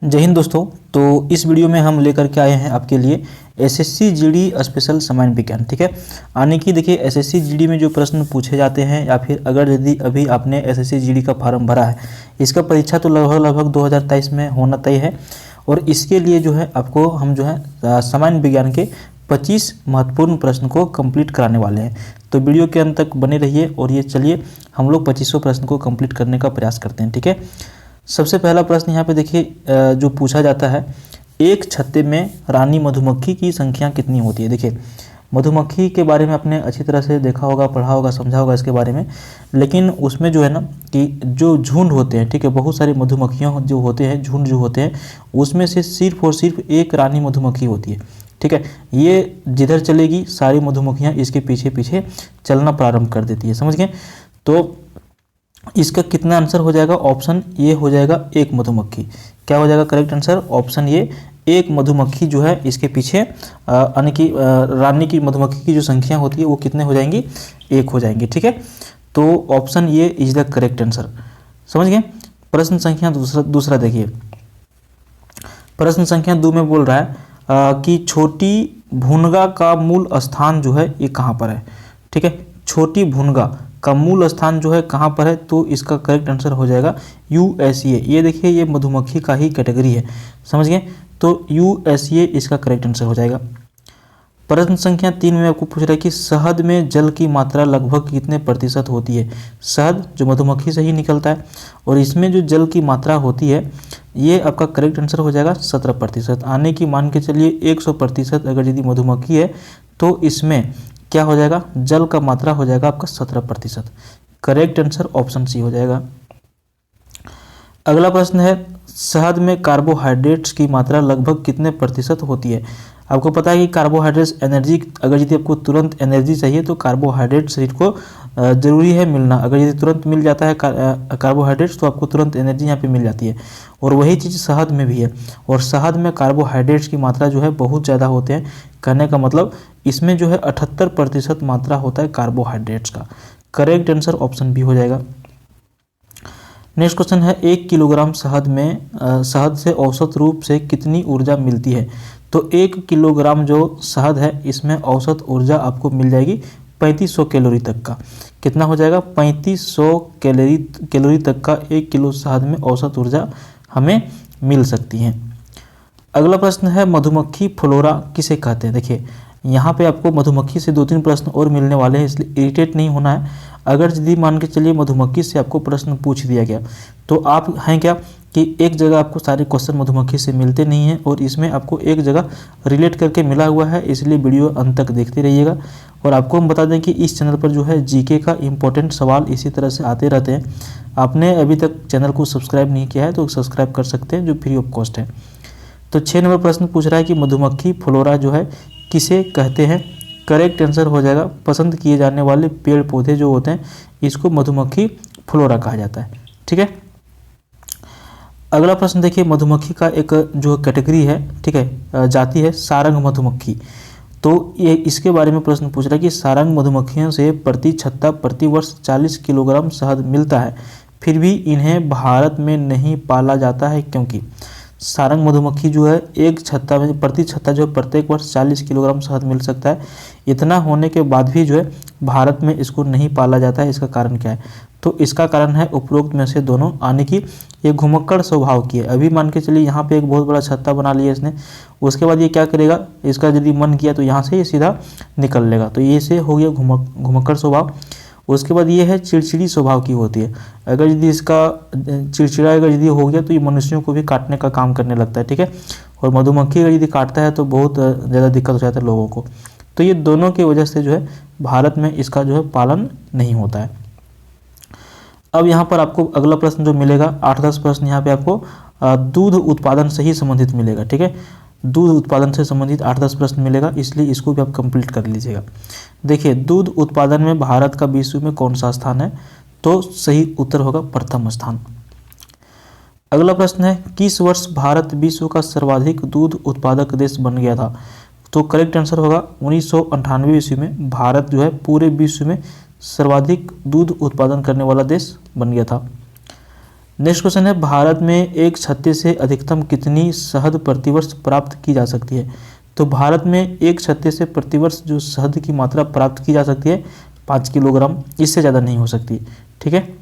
जय हिंद दोस्तों। तो इस वीडियो में हम लेकर के आए हैं आपके लिए एसएससी जीडी स्पेशल सामान्य विज्ञान। ठीक है, यानी कि देखिए एसएससी जीडी में जो प्रश्न पूछे जाते हैं या फिर अगर यदि अभी आपने एसएससी जीडी का फॉर्म भरा है, इसका परीक्षा तो लगभग 2023 में होना तय है। और इसके लिए जो है आपको हम जो है सामान्य विज्ञान के 25 महत्वपूर्ण प्रश्न को कंप्लीट कराने वाले हैं। तो वीडियो के अंत तक बने रहिए और ये चलिए हम लोग 25 प्रश्न को कंप्लीट करने का प्रयास करते हैं। ठीक है, सबसे पहला प्रश्न यहाँ पे देखिए जो पूछा जाता है, एक छत्ते में रानी मधुमक्खी की संख्या कितनी होती है। देखिए मधुमक्खी के बारे में आपने अच्छी तरह से देखा होगा, पढ़ा होगा, समझा होगा इसके बारे में, लेकिन उसमें जो है ना कि जो झुंड होते हैं, ठीक है, बहुत सारी मधुमक्खियाँ जो होते हैं, झुंड जो होते हैं, उसमें से सिर्फ और सिर्फ एक रानी मधुमक्खी होती है। ठीक है, ये जिधर चलेगी सारी मधुमक्खियाँ इसके पीछे पीछे चलना प्रारंभ कर देती है। समझ गए? तो इसका कितना आंसर हो जाएगा? ऑप्शन ये हो जाएगा एक मधुमक्खी। क्या हो जाएगा करेक्ट आंसर? ऑप्शन ये एक मधुमक्खी जो है इसके पीछे यानी कि रानी की मधुमक्खी की जो संख्या होती है वो कितने हो जाएंगी? एक हो जाएंगी। ठीक है, तो ऑप्शन ये इज द करेक्ट आंसर। समझ गए? प्रश्न संख्या दूसरा देखिए, प्रश्न संख्या 2 में बोल रहा है कि छोटी भुनगा का मूल स्थान जो है ये कहाँ पर है। ठीक है, छोटी भुनगा का मूल स्थान जो है कहाँ पर है, तो इसका करेक्ट आंसर हो जाएगा यूएसए। ये देखिए ये मधुमक्खी का ही कैटेगरी है। समझ गए? तो यूएसए इसका करेक्ट आंसर हो जाएगा। प्रश्न संख्या 3 में आपको पूछ रहा है कि शहद में जल की मात्रा लगभग कितने प्रतिशत होती है। शहद जो मधुमक्खी से ही निकलता है और इसमें जो जल की मात्रा होती है ये आपका करेक्ट आंसर हो जाएगा 17%। आने की मान के चलिए 100% अगर यदि मधुमक्खी है तो इसमें क्या हो जाएगा? जल का मात्रा हो जाएगा आपका 17%। करेक्ट आंसर ऑप्शन सी हो जाएगा। अगला प्रश्न है, शहद में कार्बोहाइड्रेट्स की मात्रा लगभग कितने प्रतिशत होती है। आपको पता है कि कार्बोहाइड्रेट्स एनर्जी, अगर यदि आपको तुरंत एनर्जी चाहिए तो कार्बोहाइड्रेट शरीर को ज़रूरी है मिलना। अगर यदि तुरंत मिल जाता है कार्बोहाइड्रेट्स तो आपको तुरंत एनर्जी यहाँ पे मिल जाती है। और वही चीज़ शहद में भी है, और शहद में कार्बोहाइड्रेट्स की मात्रा जो है बहुत ज़्यादा होते हैं। कहने का मतलब इसमें जो है 78% मात्रा होता है कार्बोहाइड्रेट्स का। करेक्ट आंसर ऑप्शन बी हो जाएगा। नेक्स्ट क्वेश्चन है, 1 किलोग्राम शहद में शहद से औसत रूप से कितनी ऊर्जा मिलती है। तो 1 किलोग्राम जो शहद है इसमें औसत ऊर्जा आपको मिल जाएगी 3500 कैलोरी तक का। कितना हो जाएगा? 3500 कैलोरी तक का 1 किलो शहद में औसत ऊर्जा हमें मिल सकती है। अगला प्रश्न है, मधुमक्खी फ्लोरा किसे कहते हैं। देखिए यहाँ पे आपको मधुमक्खी से 2-3 प्रश्न और मिलने वाले हैं, इसलिए इरिटेट नहीं होना है। अगर यदि मान के चलिए मधुमक्खी से आपको प्रश्न पूछ दिया गया तो आप हैं क्या कि एक जगह आपको सारे क्वेश्चन मधुमक्खी से मिलते नहीं हैं और इसमें आपको एक जगह रिलेट करके मिला हुआ है, इसलिए वीडियो अंत तक देखते रहिएगा। और आपको हम बता दें कि इस चैनल पर जो है जीके का इम्पोर्टेंट सवाल इसी तरह से आते रहते हैं। आपने अभी तक चैनल को सब्सक्राइब नहीं किया है तो सब्सक्राइब कर सकते हैं, जो फ्री ऑफ कॉस्ट है। तो 6 नंबर प्रश्न पूछ रहा है कि मधुमक्खी फ्लोरा जो है किसे कहते हैं। करेक्ट आंसर हो जाएगा पसंद किए जाने वाले पेड़ पौधे जो होते हैं इसको मधुमक्खी फ्लोरा कहा जाता है। ठीक है, अगला प्रश्न देखिए, मधुमक्खी का एक जो कैटेगरी है, ठीक है, जाति है सारंग मधुमक्खी। तो ये इसके बारे में प्रश्न पूछ रहा है कि सारंग मधुमक्खियों से प्रति छत्ता प्रति वर्ष 40 किलोग्राम शहद मिलता है, फिर भी इन्हें भारत में नहीं पाला जाता है क्योंकि। सारंग मधुमक्खी जो है एक छत्ता में प्रति छत्ता जो है प्रत्येक वर्ष 40 किलोग्राम शहद मिल सकता है। इतना होने के बाद भी जो है भारत में इसको नहीं पाला जाता है, इसका कारण क्या है? तो इसका कारण है उपरोक्त में से दोनों, यानी कि ये घुमक्कड़ स्वभाव की है। अभी मान के चलिए यहाँ पे एक बहुत बड़ा छत्ता बना लिया इसने, उसके बाद ये क्या करेगा, इसका यदि मन किया तो यहाँ से ये सीधा निकल लेगा, तो ये से हो गया घुमक्कड़ स्वभाव। उसके बाद ये है चिड़चिड़ी स्वभाव की होती है। अगर यदि इसका चिड़चिड़ा अगर यदि हो गया तो ये मनुष्यों को भी काटने का काम करने लगता है। ठीक है, और मधुमक्खी अगर यदि काटता है तो बहुत ज़्यादा दिक्कत हो जाता है लोगों को। तो ये दोनों की वजह से जो है भारत में इसका जो है पालन नहीं होता है। अब यहाँ पर आपको अगला प्रश्न जो मिलेगा 8-10 प्रश्न यहाँ पे आपको दूध उत्पादन से ही संबंधित मिलेगा। ठीक है, दूध उत्पादन से संबंधित 8-10 प्रश्न मिलेगा, इसलिए इसको भी आप कंप्लीट कर लीजिएगा। देखिए दूध उत्पादन में भारत का विश्व में कौन सा स्थान है, तो सही उत्तर होगा प्रथम स्थान। अगला प्रश्न है, किस वर्ष भारत विश्व का सर्वाधिक दूध उत्पादक देश बन गया था। तो करेक्ट आंसर होगा 1998 ईस्वी में भारत जो है पूरे विश्व में सर्वाधिक दूध उत्पादन करने वाला देश बन गया था। नेक्स्ट क्वेश्चन है, भारत में एक छत्ते से अधिकतम कितनी शहद प्रतिवर्ष प्राप्त की जा सकती है? तो भारत में एक छत्ते से प्रतिवर्ष जो शहद की मात्रा प्राप्त की जा सकती है 5 किलोग्राम, इससे ज़्यादा नहीं हो सकती। ठीक है।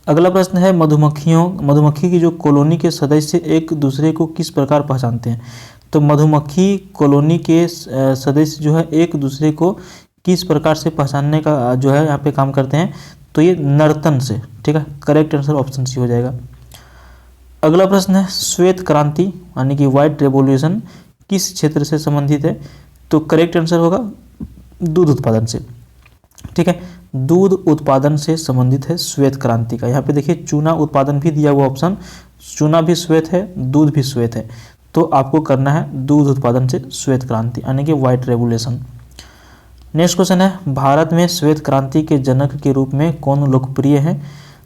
अगला प्रश्न है, मधुमक्खी की जो कॉलोनी के सदस्य एक दूसरे को किस प्रकार पहचानते हैं? तो मधुमक्खी कॉलोनी के सदस्य जो है एक दूसरे को किस प्रकार से पहचानने का जो है यहाँ पे काम करते हैं? तो ये नर्तन से। ठीक है, करेक्ट आंसर ऑप्शन सी हो जाएगा। अगला प्रश्न है, श्वेत क्रांति यानी कि व्हाइट रेवोल्यूशन किस क्षेत्र से संबंधित है? तो करेक्ट आंसर होगा दूध उत्पादन से। ठीक है, दूध उत्पादन से संबंधित है श्वेत क्रांति का। यहाँ पे देखिए चूना उत्पादन भी दिया हुआ ऑप्शन, चूना भी श्वेत है, दूध भी श्वेत है, तो आपको करना है दूध उत्पादन से श्वेत क्रांति यानी कि व्हाइट रेवोल्यूशन। नेक्स्ट क्वेश्चन है, भारत में श्वेत क्रांति के जनक के रूप में कौन लोकप्रिय है?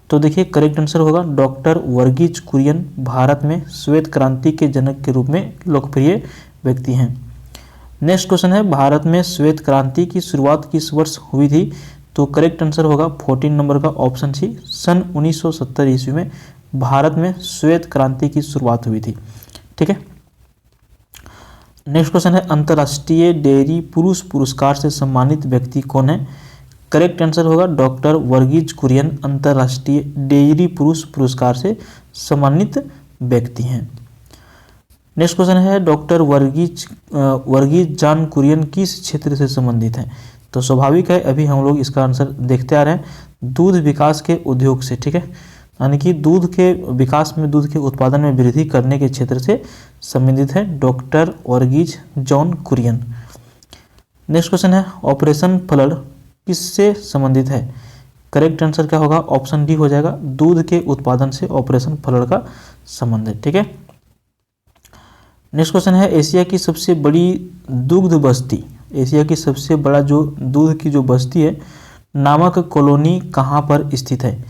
तो देखिए करेक्ट आंसर होगा डॉक्टर वर्गीज कुरियन भारत में श्वेत क्रांति के जनक के रूप में लोकप्रिय व्यक्ति हैं। नेक्स्ट क्वेश्चन है, भारत में श्वेत क्रांति की शुरुआत किस वर्ष हुई थी? तो करेक्ट आंसर होगा 14 नंबर का ऑप्शन सी, सन 1970 ईस्वी में भारत में श्वेत क्रांति की शुरुआत हुई थी। ठीक है। नेक्स्ट क्वेश्चन है, अंतर्राष्ट्रीय डेयरी पुरुष पुरस्कार से सम्मानित व्यक्ति कौन है? करेक्ट आंसर होगा डॉक्टर वर्गीज कुरियन अंतर्राष्ट्रीय डेयरी पुरुष पुरस्कार से सम्मानित व्यक्ति हैं। नेक्स्ट क्वेश्चन है, डॉक्टर वर्गीज जॉन कुरियन किस क्षेत्र से संबंधित हैं? तो स्वाभाविक है, अभी हम लोग इसका आंसर देखते आ रहे हैं, दूध विकास के उद्योग से। ठीक है, यानी कि दूध के विकास में, दूध के उत्पादन में वृद्धि करने के क्षेत्र से संबंधित है doctor Verghese John Kurien. Next question है, ऑपरेशन फ्लड किससे संबंधित है? करेक्ट आंसर क्या होगा? ऑप्शन डी हो जाएगा, दूध के उत्पादन से ऑपरेशन फ्लड का संबंध है। ठीक है। नेक्स्ट क्वेश्चन है, एशिया की सबसे बड़ी दुग्ध बस्ती, एशिया की सबसे बड़ा जो दूध की जो बस्ती है नामक कॉलोनी कहाँ पर स्थित है?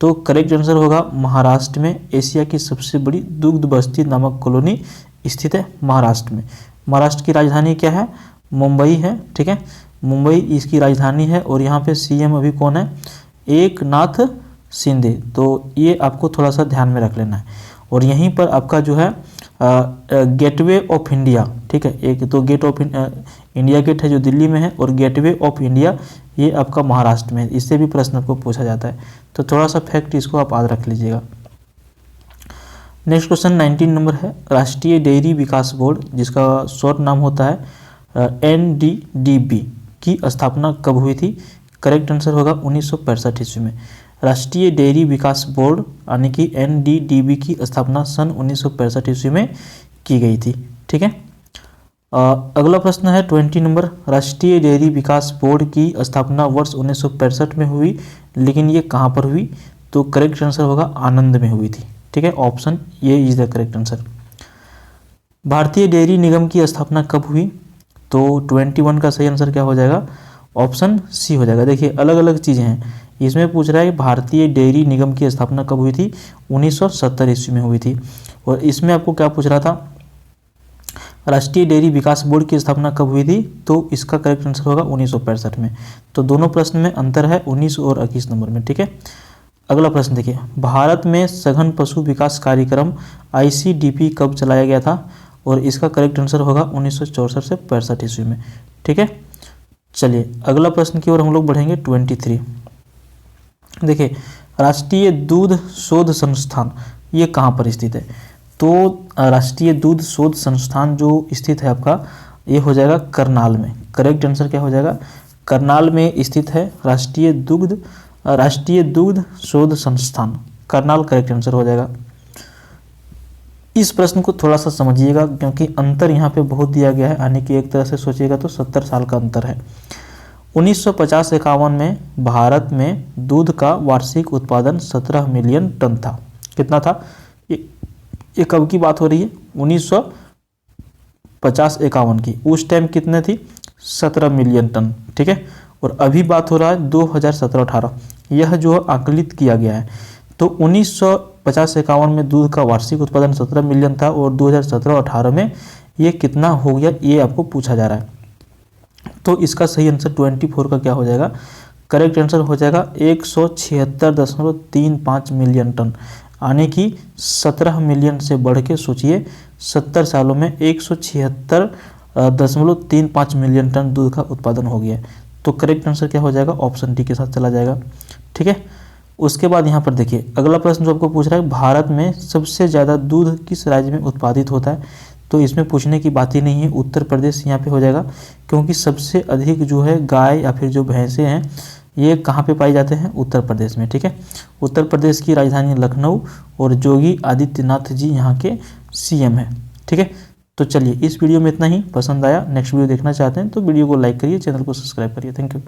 तो करेक्ट आंसर होगा महाराष्ट्र में एशिया की सबसे बड़ी दुग्ध बस्ती नामक कॉलोनी स्थित है महाराष्ट्र में। महाराष्ट्र की राजधानी क्या है? मुंबई है। ठीक है, मुंबई इसकी राजधानी है और यहाँ पे सीएम अभी कौन है? एकनाथ शिंदे। तो ये आपको थोड़ा सा ध्यान में रख लेना है। और यहीं पर आपका जो है गेटवे ऑफ इंडिया, ठीक है, एक तो गेट ऑफ इंडिया गेट है जो दिल्ली में है और गेटवे ऑफ इंडिया ये आपका महाराष्ट्र में है। इससे भी प्रश्न आपको पूछा जाता है, तो थोड़ा सा फैक्ट इसको आप याद रख लीजिएगा। नेक्स्ट क्वेश्चन 19 नंबर है, राष्ट्रीय डेयरी विकास बोर्ड जिसका शॉर्ट नाम होता है NDDB की स्थापना कब हुई थी? करेक्ट आंसर होगा 1965 ईस्वी में। राष्ट्रीय डेयरी विकास बोर्ड यानी कि NDDB की स्थापना सन 1965 ईस्वी में की गई थी। ठीक है। अगला प्रश्न है 20 नंबर, राष्ट्रीय डेयरी विकास बोर्ड की स्थापना वर्ष 1965 में हुई, लेकिन ये कहाँ पर हुई? तो करेक्ट आंसर होगा आनंद में हुई थी। ठीक है, ऑप्शन ये इज द करेक्ट आंसर। भारतीय डेयरी निगम की स्थापना कब हुई? तो 21 का सही आंसर क्या हो जाएगा? ऑप्शन सी हो जाएगा। देखिए अलग अलग चीज़ें हैं, इसमें पूछ रहा है भारतीय डेयरी निगम की स्थापना कब हुई थी? 1970 ईस्वी में हुई थी। और इसमें आपको क्या पूछ रहा था? राष्ट्रीय डेयरी विकास बोर्ड की स्थापना कब हुई थी? तो इसका करेक्ट आंसर होगा 1965 में। तो दोनों प्रश्न में अंतर है 19 और 21 नंबर में। ठीक है। अगला प्रश्न देखिए, भारत में सघन पशु विकास कार्यक्रम ICDP कब चलाया गया था? और इसका करेक्ट आंसर होगा 1964 से 65 ईस्वी में। ठीक है। चलिए अगला प्रश्न की ओर हम लोग बढ़ेंगे 23। देखिए राष्ट्रीय दूध शोध संस्थान ये कहाँ पर स्थित है? तो राष्ट्रीय दूध शोध संस्थान जो स्थित है आपका ये हो जाएगा करनाल में। करेक्ट आंसर क्या हो जाएगा? करनाल में स्थित है राष्ट्रीय दूध शोध संस्थान, करनाल करेक्ट आंसर हो जाएगा। इस प्रश्न को थोड़ा सा समझिएगा क्योंकि अंतर यहाँ पे बहुत दिया गया है, यानी कि एक तरह से सोचिएगा तो 70 साल का अंतर है। 1950-51 में भारत में दूध का वार्षिक उत्पादन 17 मिलियन टन था। कितना था? ये कब की बात हो रही है? 1950-51 की। उस टाइम कितने थी? 17 मिलियन टन। ठीक है। और अभी बात हो रहा है 2017-18, यह जो आकलित किया गया है। तो 1950-51 में दूध का वार्षिक उत्पादन 17 मिलियन था और 2017-18 में ये कितना हो गया ये आपको पूछा जा रहा है। तो इसका सही आंसर 24 का क्या हो जाएगा? करेक्ट आंसर हो जाएगा 176.35 मिलियन टन, यानी कि 17 मिलियन से बढ़ के सोचिए 70 सालों में 176.35 मिलियन टन दूध का उत्पादन हो गया। तो करेक्ट आंसर क्या हो जाएगा, ऑप्शन डी के साथ चला जाएगा। ठीक है, उसके बाद यहाँ पर देखिए अगला प्रश्न जो आपको पूछ रहा है, भारत में सबसे ज़्यादा दूध किस राज्य में उत्पादित होता है। तो इसमें पूछने की बात ही नहीं है, उत्तर प्रदेश यहाँ पे हो जाएगा, क्योंकि सबसे अधिक जो है गाय या फिर जो भैंसें हैं ये कहाँ पे पाए जाते हैं, उत्तर प्रदेश में। ठीक है, उत्तर प्रदेश की राजधानी लखनऊ और योगी आदित्यनाथ जी यहाँ के सीएम हैं। ठीक है, तो चलिए इस वीडियो में इतना ही। पसंद आया, नेक्स्ट वीडियो देखना चाहते हैं तो वीडियो को लाइक करिए, चैनल को सब्सक्राइब करिए। Thank you.